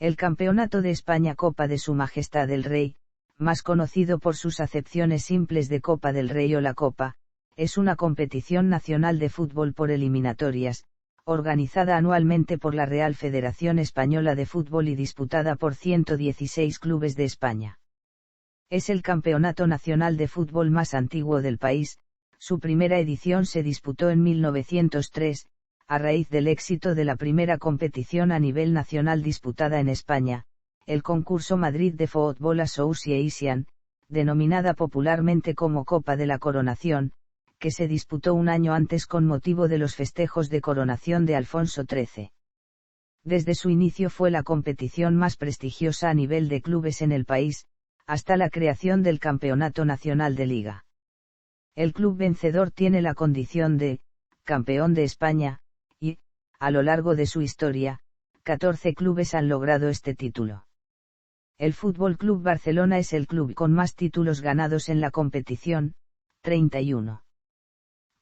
El Campeonato de España Copa de Su Majestad el Rey, más conocido por sus acepciones simples de Copa del Rey o la Copa, es una competición nacional de fútbol por eliminatorias, organizada anualmente por la Real Federación Española de Fútbol y disputada por 116 clubes de España. Es el campeonato nacional de fútbol más antiguo del país. Su primera edición se disputó en 1903, a raíz del éxito de la primera competición a nivel nacional disputada en España, el concurso Madrid de Football Association, denominada popularmente como Copa de la Coronación, que se disputó un año antes con motivo de los festejos de coronación de Alfonso XIII. Desde su inicio fue la competición más prestigiosa a nivel de clubes en el país, hasta la creación del Campeonato Nacional de Liga. El club vencedor tiene la condición de campeón de España, y, a lo largo de su historia, 14 clubes han logrado este título. El Fútbol Club Barcelona es el club con más títulos ganados en la competición, 31.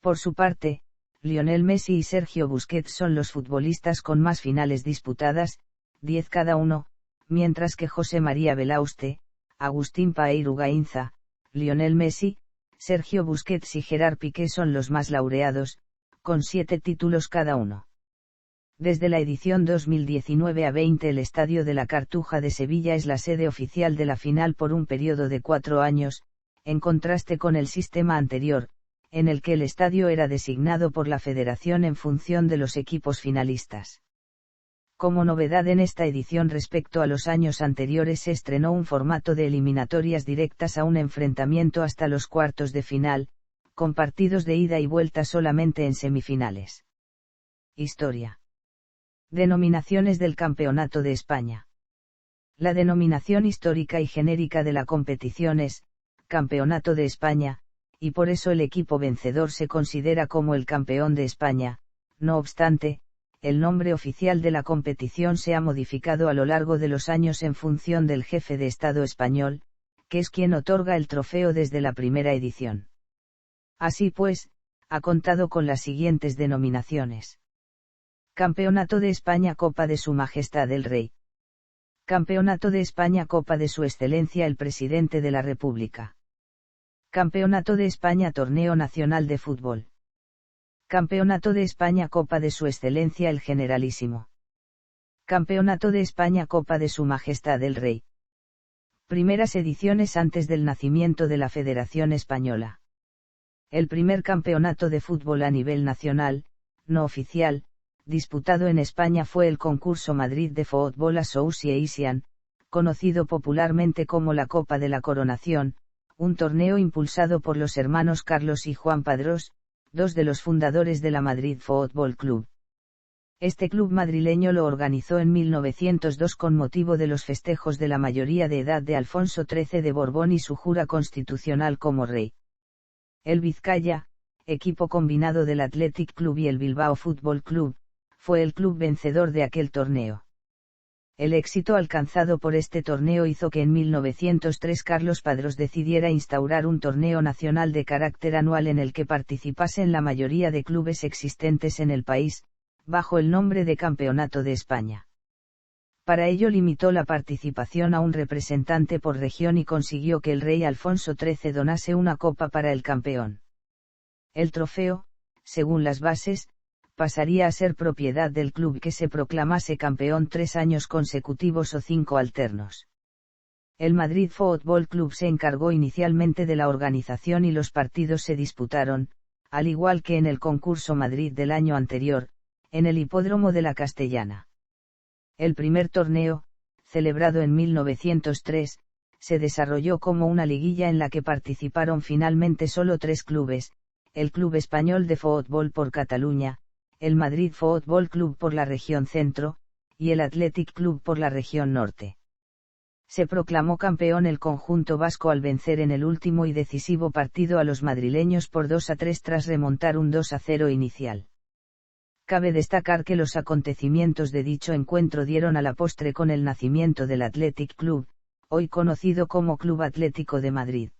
Por su parte, Lionel Messi y Sergio Busquets son los futbolistas con más finales disputadas, 10 cada uno, mientras que José María Belauste, Agustín Paeiru Gainza, Lionel Messi, Sergio Busquets y Gerard Piqué son los más laureados, con 7 títulos cada uno. Desde la edición 2019 a 20 el Estadio de la Cartuja de Sevilla es la sede oficial de la final por un periodo de 4 años, en contraste con el sistema anterior, en el que el estadio era designado por la Federación en función de los equipos finalistas. Como novedad en esta edición respecto a los años anteriores se estrenó un formato de eliminatorias directas a un enfrentamiento hasta los cuartos de final, con partidos de ida y vuelta solamente en semifinales. Historia. Denominaciones del Campeonato de España. La denominación histórica y genérica de la competición es Campeonato de España, y por eso el equipo vencedor se considera como el campeón de España. No obstante, el nombre oficial de la competición se ha modificado a lo largo de los años en función del jefe de Estado español, que es quien otorga el trofeo desde la primera edición. Así pues, ha contado con las siguientes denominaciones: Campeonato de España Copa de Su Majestad el Rey. Campeonato de España Copa de Su Excelencia el Presidente de la República. Campeonato de España Torneo Nacional de Fútbol. Campeonato de España Copa de Su Excelencia el Generalísimo. Campeonato de España Copa de Su Majestad el Rey. Primeras ediciones antes del nacimiento de la Federación Española. El primer campeonato de fútbol a nivel nacional, no oficial, disputado en España fue el concurso Madrid de Football Association, conocido popularmente como la Copa de la Coronación, un torneo impulsado por los hermanos Carlos y Juan Padrós, dos de los fundadores de la Madrid Football Club. Este club madrileño lo organizó en 1902 con motivo de los festejos de la mayoría de edad de Alfonso XIII de Borbón y su jura constitucional como rey. El Vizcaya, equipo combinado del Athletic Club y el Bilbao Fútbol Club, fue el club vencedor de aquel torneo. El éxito alcanzado por este torneo hizo que en 1903 Carlos Padrós decidiera instaurar un torneo nacional de carácter anual en el que participasen la mayoría de clubes existentes en el país, bajo el nombre de Campeonato de España. Para ello limitó la participación a un representante por región y consiguió que el rey Alfonso XIII donase una copa para el campeón. El trofeo, según las bases, pasaría a ser propiedad del club que se proclamase campeón 3 años consecutivos o 5 alternos. El Madrid Football Club se encargó inicialmente de la organización y los partidos se disputaron, al igual que en el concurso Madrid del año anterior, en el hipódromo de la Castellana. El primer torneo, celebrado en 1903, se desarrolló como una liguilla en la que participaron finalmente solo 3 clubes, el Club Español de Fútbol por Cataluña, el Madrid Football Club por la región centro, y el Athletic Club por la región norte. Se proclamó campeón el conjunto vasco al vencer en el último y decisivo partido a los madrileños por 2-3 tras remontar un 2-0 inicial. Cabe destacar que los acontecimientos de dicho encuentro dieron a la postre con el nacimiento del Athletic Club, hoy conocido como Club Atlético de Madrid.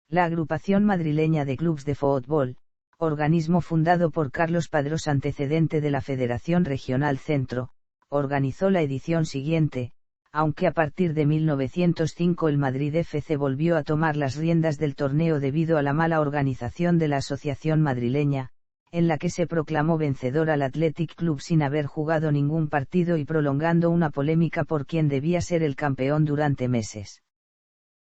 La agrupación madrileña de clubes de fútbol, organismo fundado por Carlos Padrós antecedente de la Federación Regional Centro, organizó la edición siguiente, aunque a partir de 1905 el Madrid FC volvió a tomar las riendas del torneo debido a la mala organización de la asociación madrileña, en la que se proclamó vencedor al Athletic Club sin haber jugado ningún partido y prolongando una polémica por quién debía ser el campeón durante meses.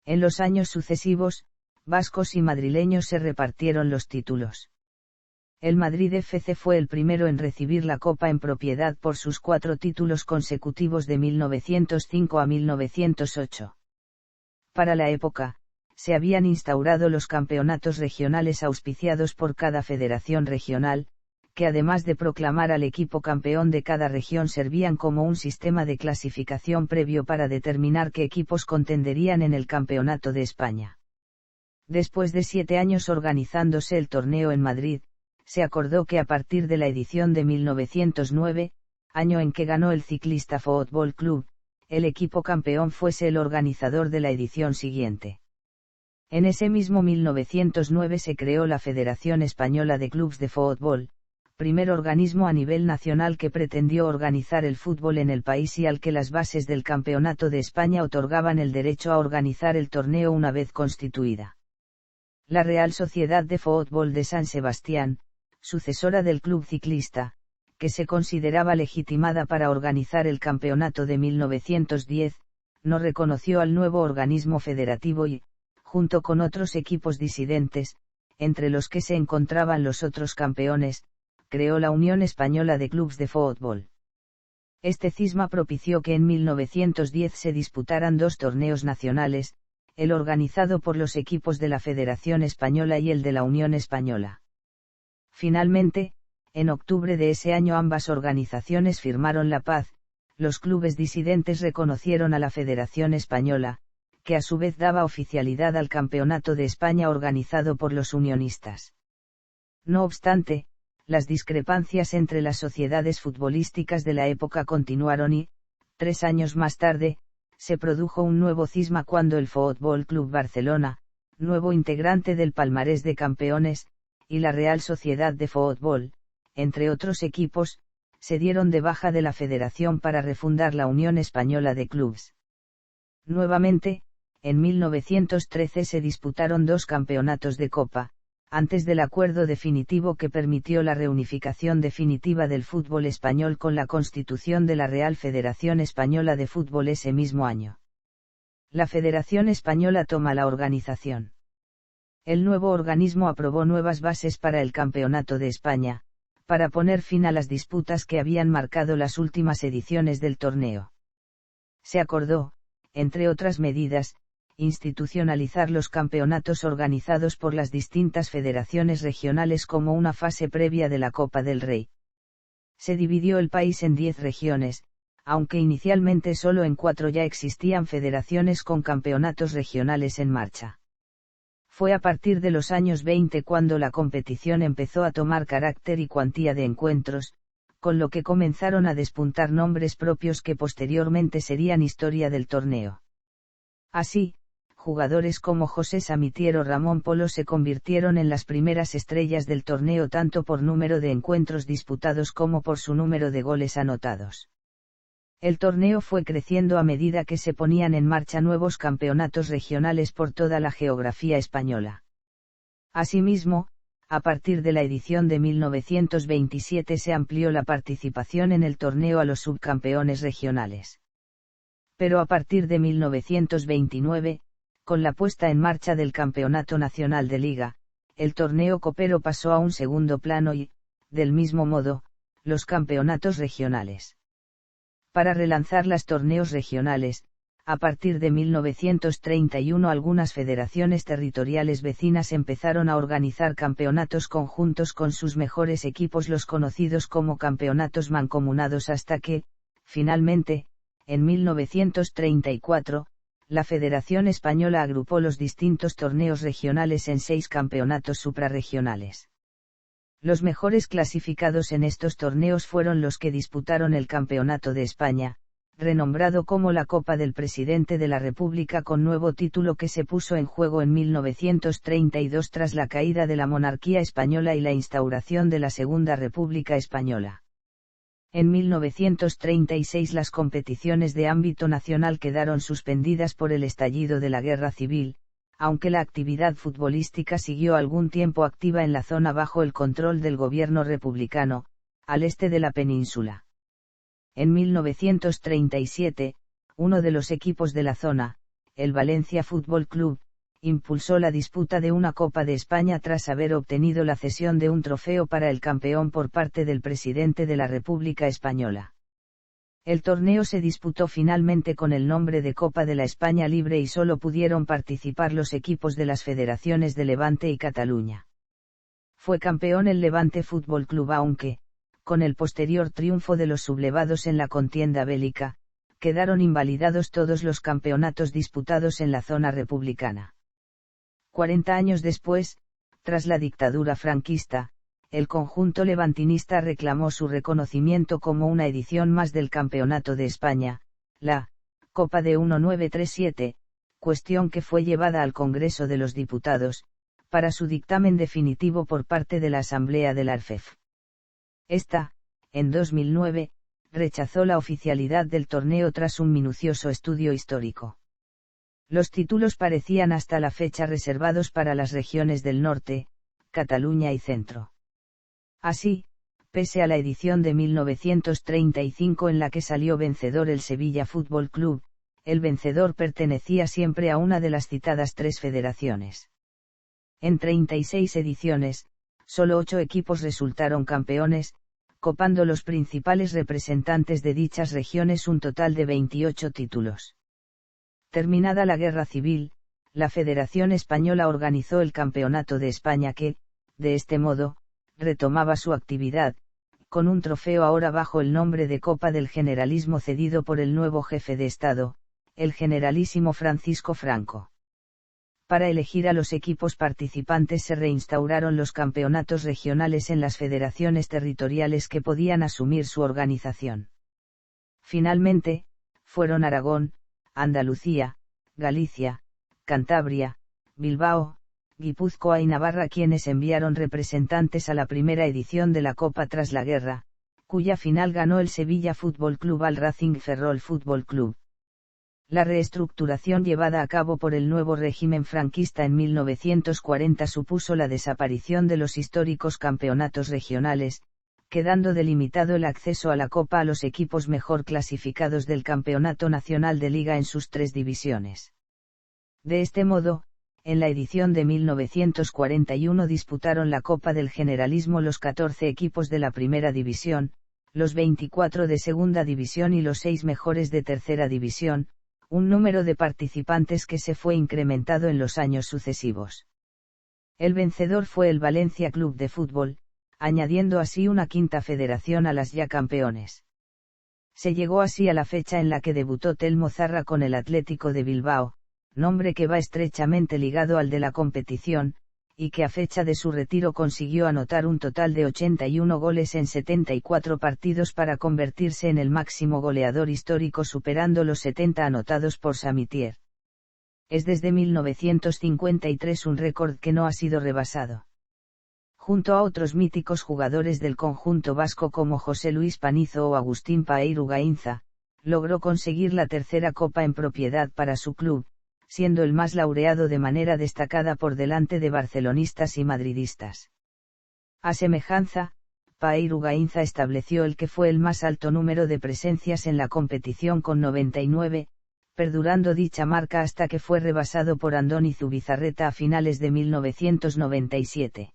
En los años sucesivos, vascos y madrileños se repartieron los títulos. El Madrid FC fue el primero en recibir la Copa en propiedad por sus 4 títulos consecutivos de 1905 a 1908. Para la época, se habían instaurado los campeonatos regionales auspiciados por cada federación regional, que además de proclamar al equipo campeón de cada región servían como un sistema de clasificación previo para determinar qué equipos contenderían en el Campeonato de España. Después de 7 años organizándose el torneo en Madrid, se acordó que a partir de la edición de 1909, año en que ganó el Ciclista Fútbol Club, el equipo campeón fuese el organizador de la edición siguiente. En ese mismo 1909 se creó la Federación Española de Clubs de Fútbol, primer organismo a nivel nacional que pretendió organizar el fútbol en el país y al que las bases del Campeonato de España otorgaban el derecho a organizar el torneo una vez constituida. La Real Sociedad de Fútbol de San Sebastián, sucesora del Club Ciclista, que se consideraba legitimada para organizar el campeonato de 1910, no reconoció al nuevo organismo federativo y, junto con otros equipos disidentes, entre los que se encontraban los otros campeones, creó la Unión Española de Clubs de Fútbol. Este cisma propició que en 1910 se disputaran 2 torneos nacionales, el organizado por los equipos de la Federación Española y el de la Unión Española. Finalmente, en octubre de ese año ambas organizaciones firmaron la paz, los clubes disidentes reconocieron a la Federación Española, que a su vez daba oficialidad al Campeonato de España organizado por los unionistas. No obstante, las discrepancias entre las sociedades futbolísticas de la época continuaron y, 3 años más tarde, se produjo un nuevo cisma cuando el Fútbol Club Barcelona, nuevo integrante del palmarés de campeones, y la Real Sociedad de Fútbol, entre otros equipos, se dieron de baja de la federación para refundar la Unión Española de Clubs. Nuevamente, en 1913 se disputaron 2 campeonatos de Copa, antes del acuerdo definitivo que permitió la reunificación definitiva del fútbol español con la constitución de la Real Federación Española de Fútbol ese mismo año. La Federación Española toma la organización. El nuevo organismo aprobó nuevas bases para el Campeonato de España, para poner fin a las disputas que habían marcado las últimas ediciones del torneo. Se acordó, entre otras medidas, institucionalizar los campeonatos organizados por las distintas federaciones regionales como una fase previa de la Copa del Rey. Se dividió el país en 10 regiones, aunque inicialmente solo en 4 ya existían federaciones con campeonatos regionales en marcha. Fue a partir de los años 20 cuando la competición empezó a tomar carácter y cuantía de encuentros, con lo que comenzaron a despuntar nombres propios que posteriormente serían historia del torneo. Así, jugadores como José Samitier o Ramón Polo se convirtieron en las primeras estrellas del torneo tanto por número de encuentros disputados como por su número de goles anotados. El torneo fue creciendo a medida que se ponían en marcha nuevos campeonatos regionales por toda la geografía española. Asimismo, a partir de la edición de 1927 se amplió la participación en el torneo a los subcampeones regionales. Pero a partir de 1929, con la puesta en marcha del Campeonato Nacional de Liga, el torneo copero pasó a un segundo plano y, del mismo modo, los campeonatos regionales. Para relanzar los torneos regionales, a partir de 1931 algunas federaciones territoriales vecinas empezaron a organizar campeonatos conjuntos con sus mejores equipos, los conocidos como campeonatos mancomunados, hasta que, finalmente, en 1934, la Federación Española agrupó los distintos torneos regionales en 6 campeonatos suprarregionales. Los mejores clasificados en estos torneos fueron los que disputaron el Campeonato de España, renombrado como la Copa del Presidente de la República, con nuevo título que se puso en juego en 1932 tras la caída de la monarquía española y la instauración de la Segunda República Española. En 1936 las competiciones de ámbito nacional quedaron suspendidas por el estallido de la Guerra Civil, aunque la actividad futbolística siguió algún tiempo activa en la zona bajo el control del gobierno republicano, al este de la península. En 1937, uno de los equipos de la zona, el Valencia Fútbol Club, impulsó la disputa de una Copa de España tras haber obtenido la cesión de un trofeo para el campeón por parte del presidente de la República Española. El torneo se disputó finalmente con el nombre de Copa de la España Libre y solo pudieron participar los equipos de las federaciones de Levante y Cataluña. Fue campeón el Levante Fútbol Club aunque, con el posterior triunfo de los sublevados en la contienda bélica, quedaron invalidados todos los campeonatos disputados en la zona republicana. 40 años después, tras la dictadura franquista, el conjunto levantinista reclamó su reconocimiento como una edición más del Campeonato de España, la Copa de 1937, cuestión que fue llevada al Congreso de los Diputados, para su dictamen definitivo por parte de la Asamblea de la ARFEF. Esta, en 2009, rechazó la oficialidad del torneo tras un minucioso estudio histórico. Los títulos parecían hasta la fecha reservados para las regiones del norte, Cataluña y Centro. Así, pese a la edición de 1935 en la que salió vencedor el Sevilla Fútbol Club, el vencedor pertenecía siempre a una de las citadas tres federaciones. En 36 ediciones, solo 8 equipos resultaron campeones, copando los principales representantes de dichas regiones un total de 28 títulos. Terminada la Guerra Civil, la Federación Española organizó el Campeonato de España que, de este modo, retomaba su actividad, con un trofeo ahora bajo el nombre de Copa del Generalismo cedido por el nuevo jefe de Estado, el Generalísimo Francisco Franco. Para elegir a los equipos participantes se reinstauraron los campeonatos regionales en las federaciones territoriales que podían asumir su organización. Finalmente, fueron Aragón, Andalucía, Galicia, Cantabria, Bilbao, Guipúzcoa y Navarra quienes enviaron representantes a la primera edición de la Copa tras la guerra, cuya final ganó el Sevilla Fútbol Club al Racing Ferrol Fútbol Club. La reestructuración llevada a cabo por el nuevo régimen franquista en 1940 supuso la desaparición de los históricos campeonatos regionales, quedando delimitado el acceso a la Copa a los equipos mejor clasificados del Campeonato Nacional de Liga en sus 3 divisiones. De este modo, en la edición de 1941 disputaron la Copa del Generalismo los 14 equipos de la Primera División, los 24 de Segunda División y los 6 mejores de Tercera División, un número de participantes que se fue incrementado en los años sucesivos. El vencedor fue el Valencia Club de Fútbol, añadiendo así una quinta federación a las ya campeones. Se llegó así a la fecha en la que debutó Telmo Zarra con el Atlético de Bilbao, nombre que va estrechamente ligado al de la competición, y que a fecha de su retiro consiguió anotar un total de 81 goles en 74 partidos para convertirse en el máximo goleador histórico superando los 70 anotados por Samitier. Es desde 1953 un récord que no ha sido rebasado. Junto a otros míticos jugadores del conjunto vasco como José Luis Panizo o Agustín Paeiru Gainza, logró conseguir la tercera copa en propiedad para su club, siendo el más laureado de manera destacada por delante de barcelonistas y madridistas. A semejanza, Paeiru Gainza estableció el que fue el más alto número de presencias en la competición con 99, perdurando dicha marca hasta que fue rebasado por Andoni Zubizarreta a finales de 1997.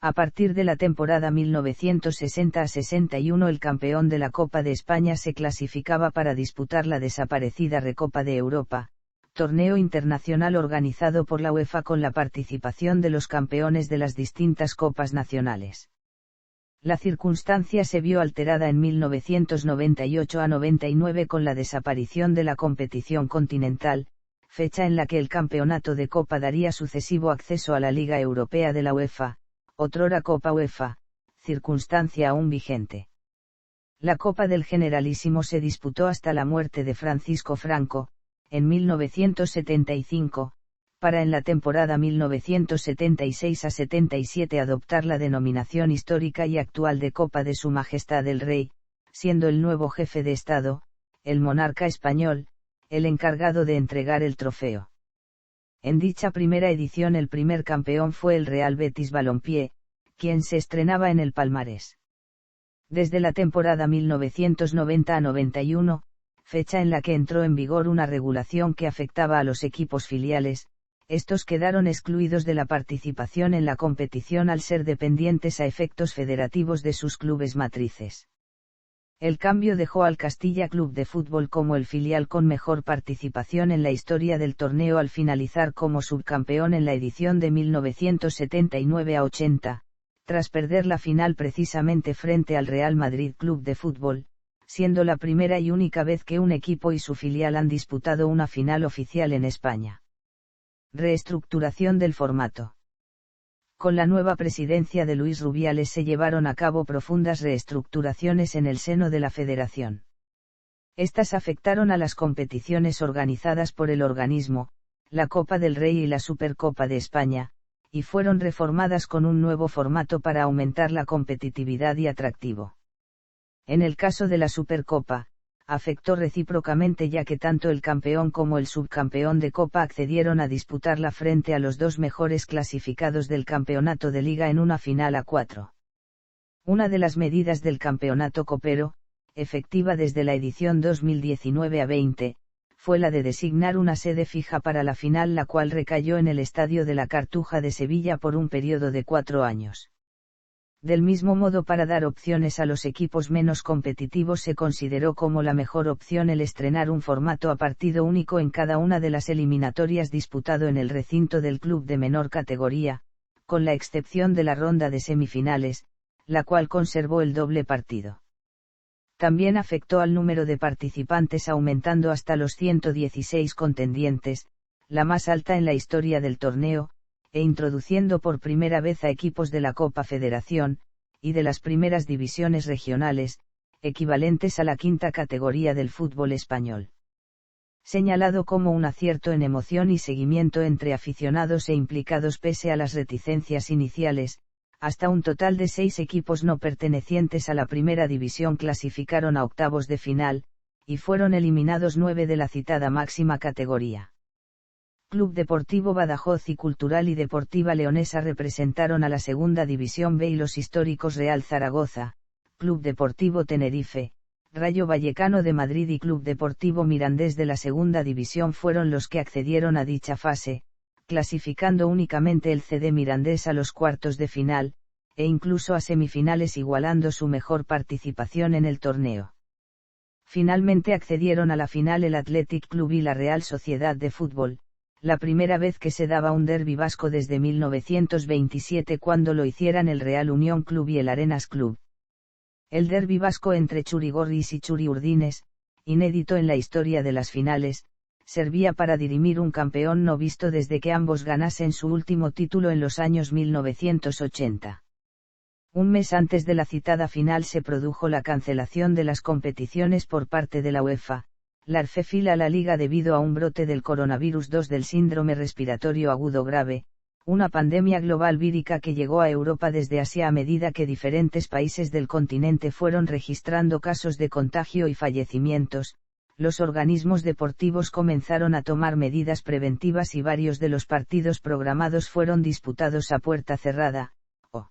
A partir de la temporada 1960-61 el campeón de la Copa de España se clasificaba para disputar la desaparecida Recopa de Europa, torneo internacional organizado por la UEFA con la participación de los campeones de las distintas copas nacionales. La circunstancia se vio alterada en 1998-99 con la desaparición de la competición continental, fecha en la que el campeonato de Copa daría sucesivo acceso a la Liga Europea de la UEFA, otrora Copa UEFA, circunstancia aún vigente. La Copa del Generalísimo se disputó hasta la muerte de Francisco Franco, en 1975, para en la temporada 1976-77 adoptar la denominación histórica y actual de Copa de Su Majestad el Rey, siendo el nuevo jefe de Estado, el monarca español, el encargado de entregar el trofeo. En dicha primera edición el primer campeón fue el Real Betis Balompié, quien se estrenaba en el palmarés. Desde la temporada 1990-91, fecha en la que entró en vigor una regulación que afectaba a los equipos filiales, estos quedaron excluidos de la participación en la competición al ser dependientes a efectos federativos de sus clubes matrices. El cambio dejó al Castilla Club de Fútbol como el filial con mejor participación en la historia del torneo al finalizar como subcampeón en la edición de 1979-80, tras perder la final precisamente frente al Real Madrid Club de Fútbol, siendo la primera y única vez que un equipo y su filial han disputado una final oficial en España. Reestructuración del formato. Con la nueva presidencia de Luis Rubiales se llevaron a cabo profundas reestructuraciones en el seno de la federación. Estas afectaron a las competiciones organizadas por el organismo, la Copa del Rey y la Supercopa de España, y fueron reformadas con un nuevo formato para aumentar la competitividad y atractivo. En el caso de la Supercopa, afectó recíprocamente ya que tanto el campeón como el subcampeón de Copa accedieron a disputarla frente a los dos mejores clasificados del campeonato de Liga en una final a 4. Una de las medidas del campeonato copero, efectiva desde la edición 2019 a 20, fue la de designar una sede fija para la final, la cual recayó en el Estadio de la Cartuja de Sevilla por un periodo de 4 años. Del mismo modo, para dar opciones a los equipos menos competitivos, se consideró como la mejor opción el estrenar un formato a partido único en cada una de las eliminatorias disputado en el recinto del club de menor categoría, con la excepción de la ronda de semifinales, la cual conservó el doble partido. También afectó al número de participantes, aumentando hasta los 116 contendientes, la más alta en la historia del torneo, e introduciendo por primera vez a equipos de la Copa Federación, y de las primeras divisiones regionales, equivalentes a la quinta categoría del fútbol español. Señalado como un acierto en emoción y seguimiento entre aficionados e implicados pese a las reticencias iniciales, hasta un total de 6 equipos no pertenecientes a la primera división clasificaron a octavos de final, y fueron eliminados 9 de la citada máxima categoría. Club Deportivo Badajoz y Cultural y Deportiva Leonesa representaron a la Segunda División B y los históricos Real Zaragoza, Club Deportivo Tenerife, Rayo Vallecano de Madrid y Club Deportivo Mirandés de la Segunda División fueron los que accedieron a dicha fase, clasificando únicamente el CD Mirandés a los cuartos de final, e incluso a semifinales, igualando su mejor participación en el torneo. Finalmente accedieron a la final el Athletic Club y la Real Sociedad de Fútbol, la primera vez que se daba un derbi vasco desde 1927, cuando lo hicieran el Real Unión Club y el Arenas Club. El derbi vasco entre Churigorris y Churiurdines, inédito en la historia de las finales, servía para dirimir un campeón no visto desde que ambos ganasen su último título en los años 1980. Un mes antes de la citada final se produjo la cancelación de las competiciones por parte de la UEFA, la RFEFIL, a la liga debido a un brote del coronavirus 2 del síndrome respiratorio agudo grave, una pandemia global vírica que llegó a Europa desde Asia a medida que diferentes países del continente fueron registrando casos de contagio y fallecimientos. Los organismos deportivos comenzaron a tomar medidas preventivas y varios de los partidos programados fueron disputados a puerta cerrada, o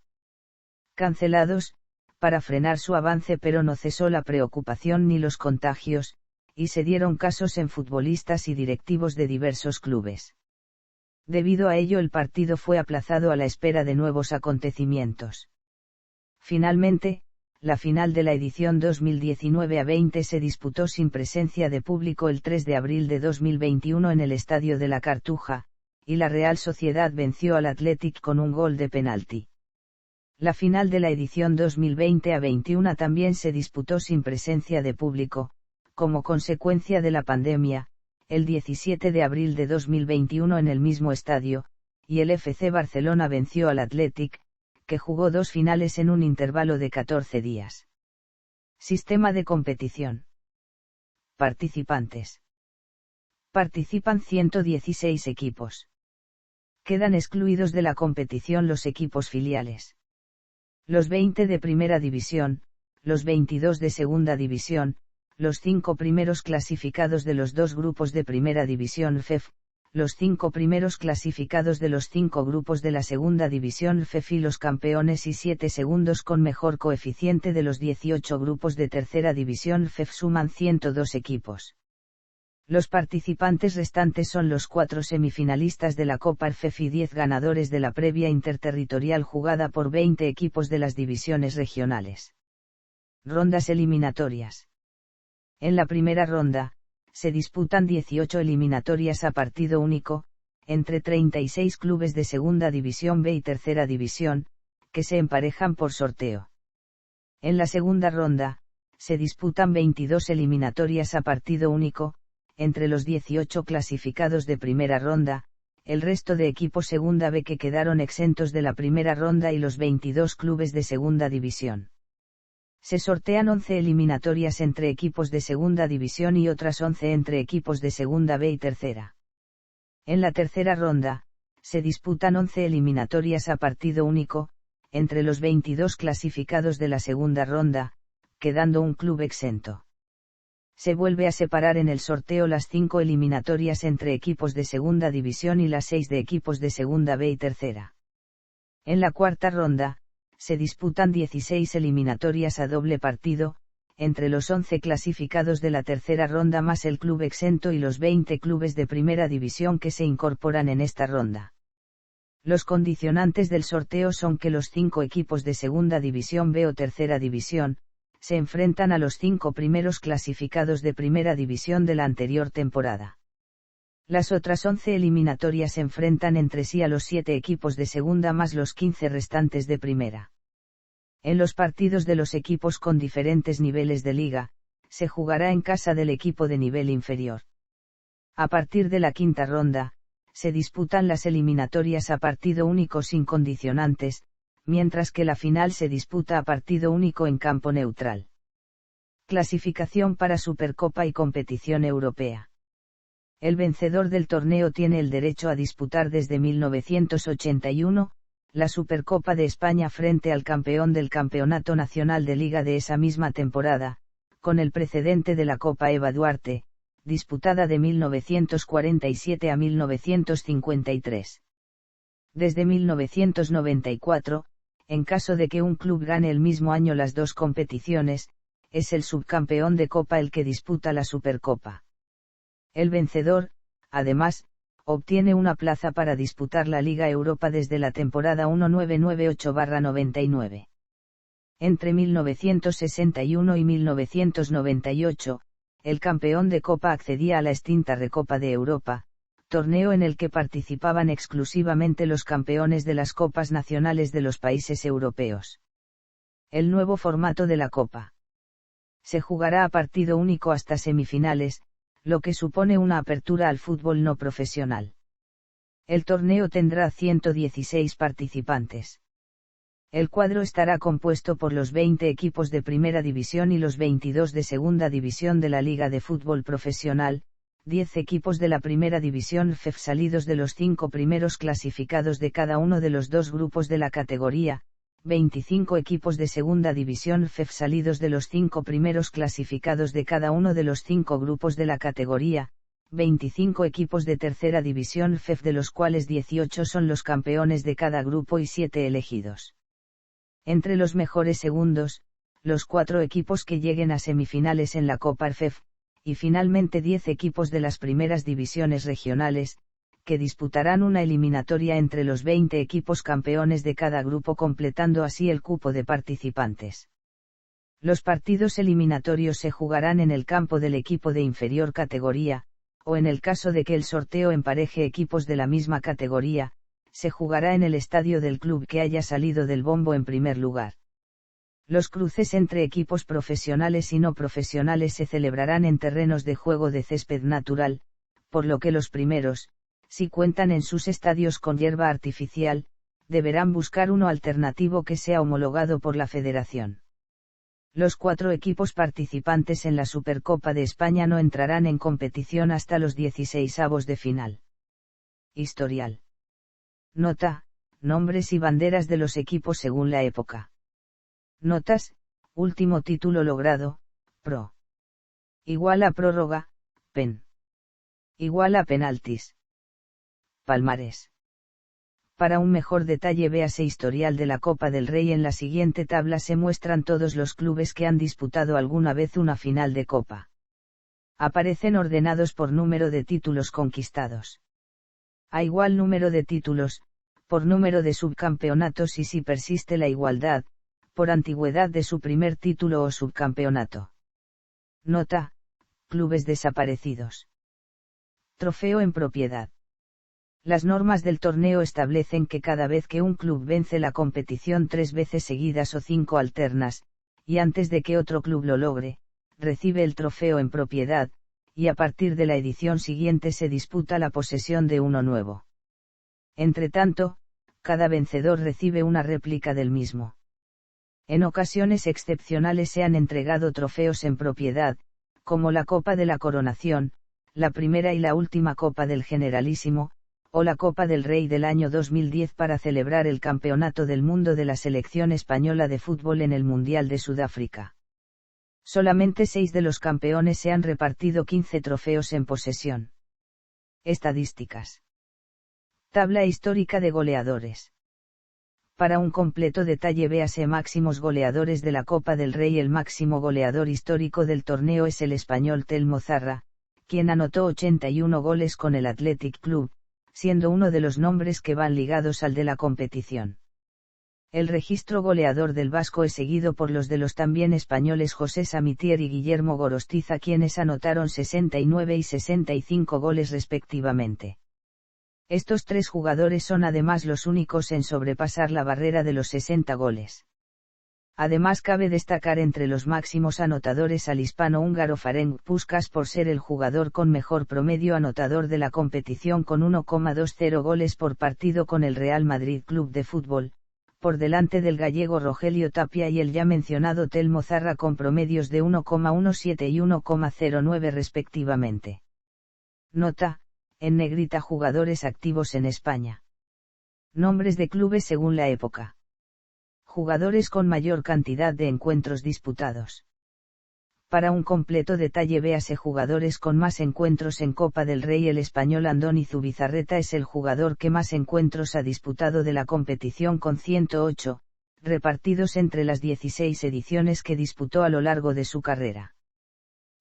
cancelados, para frenar su avance, pero no cesó la preocupación ni los contagios, y se dieron casos en futbolistas y directivos de diversos clubes. Debido a ello, el partido fue aplazado a la espera de nuevos acontecimientos. Finalmente, la final de la edición 2019-20 se disputó sin presencia de público el 3 de abril de 2021 en el Estadio de la Cartuja, y la Real Sociedad venció al Athletic con un gol de penalti. La final de la edición 2020-21 también se disputó sin presencia de público, como consecuencia de la pandemia, el 17 de abril de 2021 en el mismo estadio, y el FC Barcelona venció al Athletic, que jugó 2 finales en un intervalo de 14 días. Sistema de competición. Participantes. Participan 116 equipos. Quedan excluidos de la competición los equipos filiales. Los 20 de primera división, los 22 de Segunda División, los 5 primeros clasificados de los 2 grupos de Primera División FEF, los 5 primeros clasificados de los 5 grupos de la Segunda División FEF y los campeones y 7 segundos con mejor coeficiente de los 18 grupos de Tercera División FEF suman 102 equipos. Los participantes restantes son los 4 semifinalistas de la Copa FEF y 10 ganadores de la previa interterritorial jugada por 20 equipos de las divisiones regionales. Rondas eliminatorias. En la primera ronda, se disputan 18 eliminatorias a partido único, entre 36 clubes de Segunda División B y Tercera División, que se emparejan por sorteo. En la segunda ronda, se disputan 22 eliminatorias a partido único, entre los 18 clasificados de primera ronda, el resto de equipos Segunda B que quedaron exentos de la primera ronda y los 22 clubes de Segunda División. Se sortean 11 eliminatorias entre equipos de Segunda División y otras 11 entre equipos de Segunda B y Tercera. En la tercera ronda, se disputan 11 eliminatorias a partido único, entre los 22 clasificados de la segunda ronda, quedando un club exento. Se vuelve a separar en el sorteo las 5 eliminatorias entre equipos de Segunda División y las 6 de equipos de Segunda B y Tercera. En la cuarta ronda, se disputan 16 eliminatorias a doble partido, entre los 11 clasificados de la tercera ronda más el club exento y los 20 clubes de primera división que se incorporan en esta ronda. Los condicionantes del sorteo son que los 5 equipos de Segunda División B o Tercera División, se enfrentan a los 5 primeros clasificados de Primera División de la anterior temporada. Las otras 11 eliminatorias se enfrentan entre sí a los 7 equipos de Segunda más los 15 restantes de Primera. En los partidos de los equipos con diferentes niveles de liga, se jugará en casa del equipo de nivel inferior. A partir de la quinta ronda, se disputan las eliminatorias a partido único sin condicionantes, mientras que la final se disputa a partido único en campo neutral. Clasificación para Supercopa y competición europea. El vencedor del torneo tiene el derecho a disputar desde 1981, la Supercopa de España frente al campeón del Campeonato Nacional de Liga de esa misma temporada, con el precedente de la Copa Eva Duarte, disputada de 1947 a 1953. Desde 1994, en caso de que un club gane el mismo año las dos competiciones, es el subcampeón de Copa el que disputa la Supercopa. El vencedor, además, obtiene una plaza para disputar la Liga Europa desde la temporada 1998-99. Entre 1961 y 1998, el campeón de Copa accedía a la extinta Recopa de Europa, torneo en el que participaban exclusivamente los campeones de las copas nacionales de los países europeos. El nuevo formato de la Copa. Se jugará a partido único hasta semifinales, lo que supone una apertura al fútbol no profesional. El torneo tendrá 116 participantes. El cuadro estará compuesto por los 20 equipos de Primera División y los 22 de Segunda División de la Liga de Fútbol Profesional, 10 equipos de la Primera División FEF salidos de los 5 primeros clasificados de cada uno de los 2 grupos de la categoría, 25 equipos de Segunda División FEF salidos de los 5 primeros clasificados de cada uno de los 5 grupos de la categoría, 25 equipos de Tercera División FEF de los cuales 18 son los campeones de cada grupo y 7 elegidos. Entre los mejores segundos, los 4 equipos que lleguen a semifinales en la Copa FEF, y finalmente 10 equipos de las primeras divisiones regionales, que disputarán una eliminatoria entre los 20 equipos campeones de cada grupo completando así el cupo de participantes. Los partidos eliminatorios se jugarán en el campo del equipo de inferior categoría, o en el caso de que el sorteo empareje equipos de la misma categoría, se jugará en el estadio del club que haya salido del bombo en primer lugar. Los cruces entre equipos profesionales y no profesionales se celebrarán en terrenos de juego de césped natural, por lo que los primeros, si cuentan en sus estadios con hierba artificial, deberán buscar uno alternativo que sea homologado por la Federación. Los 4 equipos participantes en la Supercopa de España no entrarán en competición hasta los 16avos de final. Historial. Nota: nombres y banderas de los equipos según la época. Notas: Último título logrado, Pro. Igual a prórroga, Pen. Igual a penaltis. Palmarés. Para un mejor detalle véase historial de la Copa del Rey. En la siguiente tabla se muestran todos los clubes que han disputado alguna vez una final de Copa. Aparecen ordenados por número de títulos conquistados. A igual número de títulos, por número de subcampeonatos y si persiste la igualdad, por antigüedad de su primer título o subcampeonato. Nota: clubes desaparecidos. Trofeo en propiedad. Las normas del torneo establecen que cada vez que un club vence la competición 3 veces seguidas o 5 alternas, y antes de que otro club lo logre, recibe el trofeo en propiedad, y a partir de la edición siguiente se disputa la posesión de uno nuevo. Entretanto, cada vencedor recibe una réplica del mismo. En ocasiones excepcionales se han entregado trofeos en propiedad, como la Copa de la Coronación, la primera y la última Copa del Generalísimo, o la Copa del Rey del año 2010 para celebrar el Campeonato del Mundo de la selección española de fútbol en el Mundial de Sudáfrica. Solamente 6 de los campeones se han repartido 15 trofeos en posesión. Estadísticas. Tabla histórica de goleadores. Para un completo detalle véase máximos goleadores de la Copa del Rey. El máximo goleador histórico del torneo es el español Telmo Zarra, quien anotó 81 goles con el Athletic Club, siendo uno de los nombres que van ligados al de la competición. El registro goleador del vasco es seguido por los de los también españoles José Samitier y Guillermo Gorostiza, quienes anotaron 69 y 65 goles respectivamente. Estos 3 jugadores son además los únicos en sobrepasar la barrera de los 60 goles. Además cabe destacar entre los máximos anotadores al hispano-húngaro Ferenc Puskás por ser el jugador con mejor promedio anotador de la competición con 1,20 goles por partido con el Real Madrid Club de Fútbol, por delante del gallego Rogelio Tapia y el ya mencionado Telmo Zarra con promedios de 1,17 y 1,09 respectivamente. Nota: en negrita jugadores activos en España. Nombres de clubes según la época. Jugadores con mayor cantidad de encuentros disputados. Para un completo detalle véase jugadores con más encuentros en Copa del Rey. El español Andoni Zubizarreta es el jugador que más encuentros ha disputado de la competición con 108, repartidos entre las 16 ediciones que disputó a lo largo de su carrera.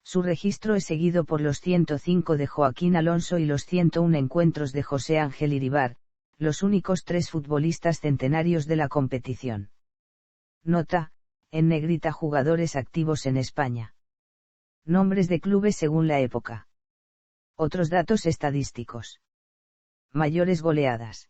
Su registro es seguido por los 105 de Joaquín Alonso y los 101 encuentros de José Ángel Iribar, los únicos 3 futbolistas centenarios de la competición. Nota: en negrita jugadores activos en España. Nombres de clubes según la época. Otros datos estadísticos. Mayores goleadas.